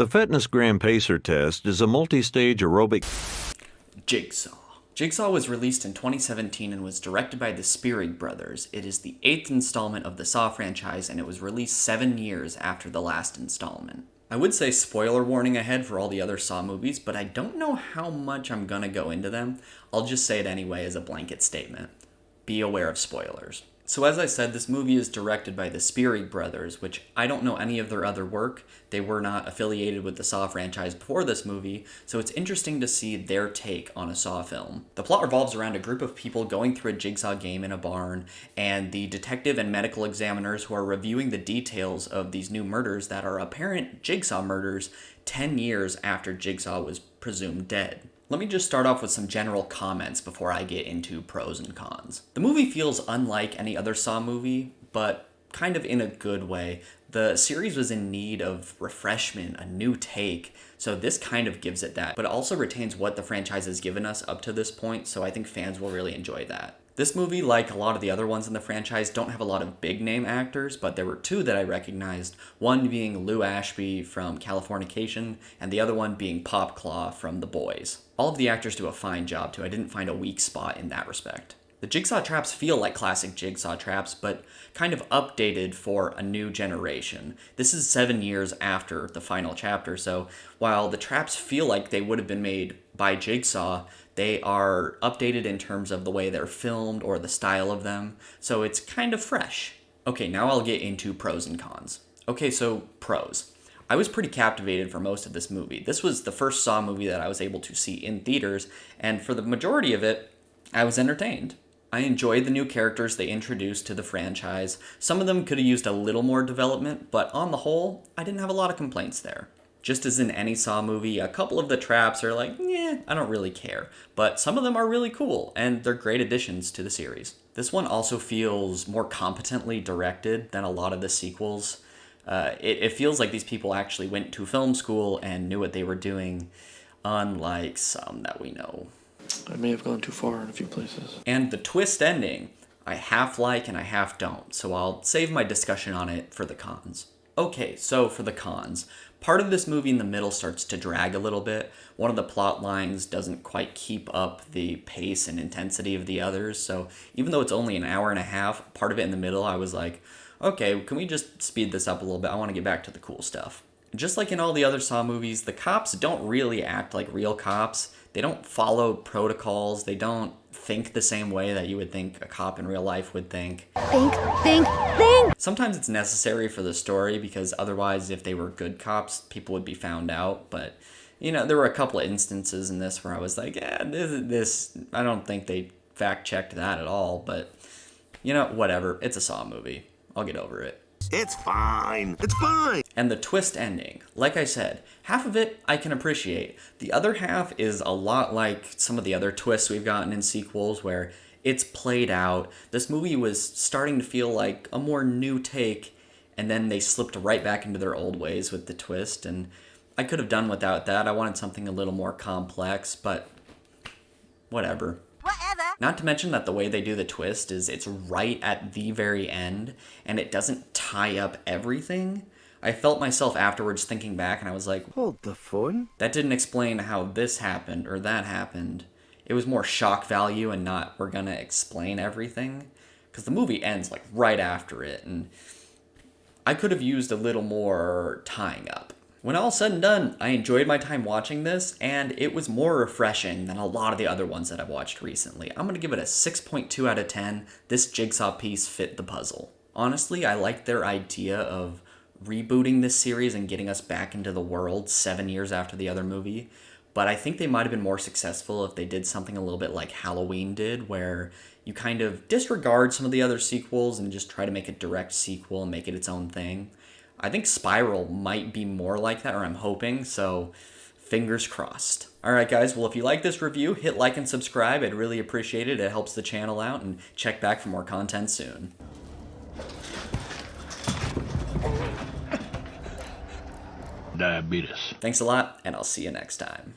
The Fitness Gram Pacer test is a multi-stage aerobic. Jigsaw. Jigsaw was released in 2017 and was directed by the Spierig brothers. It is the 8th installment of the Saw franchise, and it was released 7 years after the last installment. I would say spoiler warning ahead for all the other Saw movies, but I don't know how much I'm gonna go into them. I'll just say it anyway as a blanket statement. Be aware of spoilers. So as I said, this movie is directed by the Spierig brothers, which I don't know any of their other work. They were not affiliated with the Saw franchise before this movie, so it's interesting to see their take on a Saw film. The plot revolves around a group of people going through a Jigsaw game in a barn, and the detective and medical examiners who are reviewing the details of these new murders that are apparent Jigsaw murders 10 years after Jigsaw was presumed dead. Let me just start off with some general comments before I get into pros and cons. The movie feels unlike any other Saw movie, but kind of in a good way. The series was in need of refreshment, a new take, so this kind of gives it that, but it also retains what the franchise has given us up to this point, so I think fans will really enjoy that. This movie, like a lot of the other ones in the franchise, don't have a lot of big name actors, but there were 2 that I recognized, one being Lou Ashby from Californication, and the other one being Popclaw from The Boys. All of the actors do a fine job too. I didn't find a weak spot in that respect. The Jigsaw traps feel like classic Jigsaw traps, but kind of updated for a new generation. This is 7 years after the final chapter, so while the traps feel like they would have been made by Jigsaw, they are updated in terms of the way they're filmed or the style of them, so it's kind of fresh. Okay, now I'll get into pros and cons. Okay, so pros. I was pretty captivated for most of this movie. This was the first Saw movie that I was able to see in theaters, and for the majority of it, I was entertained. I enjoyed the new characters they introduced to the franchise. Some of them could have used a little more development, but on the whole, I didn't have a lot of complaints there. Just as in any Saw movie, a couple of the traps are like, I don't really care. But some of them are really cool, and they're great additions to the series. This one also feels more competently directed than a lot of the sequels. It feels like these people actually went to film school and knew what they were doing, unlike some that we know. I may have gone too far in a few places. And the twist ending, I half like and I half don't, so I'll save my discussion on it for the cons. Okay, so for the cons. Part of this movie in the middle starts to drag a little bit. One of the plot lines doesn't quite keep up the pace and intensity of the others, so even though it's only an hour and a half, part of it in the middle I was like, okay, can we just speed this up a little bit? I want to get back to the cool stuff. Just like in all the other Saw movies, the cops don't really act like real cops. They don't follow protocols. They don't think the same way that you would think a cop in real life would think. Think. Sometimes it's necessary for the story because otherwise if they were good cops, people would be found out. But, there were a couple of instances in this where I was like, this I don't think they fact-checked that at all. But, whatever. It's a Saw movie. I'll get over it. It's fine. It's fine. And the twist ending. Like I said, half of it I can appreciate. The other half is a lot like some of the other twists we've gotten in sequels where it's played out. This movie was starting to feel like a more new take, and then they slipped right back into their old ways with the twist, and I could have done without that. I wanted something a little more complex, but whatever. Not to mention that the way they do the twist is it's right at the very end, and it doesn't tie up everything. I felt myself afterwards thinking back, and I was like, Hold the phone. that didn't explain how this happened or that happened. It was more shock value and not we're gonna explain everything. Because the movie ends like right after it, and I could have used a little more tying up. When all said and done, I enjoyed my time watching this, and it was more refreshing than a lot of the other ones that I've watched recently. I'm going to give it a 6.2 out of 10. This Jigsaw piece fit the puzzle. Honestly, I liked their idea of rebooting this series and getting us back into the world 7 years after the other movie, but I think they might have been more successful if they did something a little bit like Halloween did, where you kind of disregard some of the other sequels and just try to make a direct sequel and make it its own thing. I think Spiral might be more like that, or I'm hoping, so fingers crossed. Alright guys, well if you like this review, hit like and subscribe. I'd really appreciate it. It helps the channel out, and check back for more content soon. Diabetes. Thanks a lot, and I'll see you next time.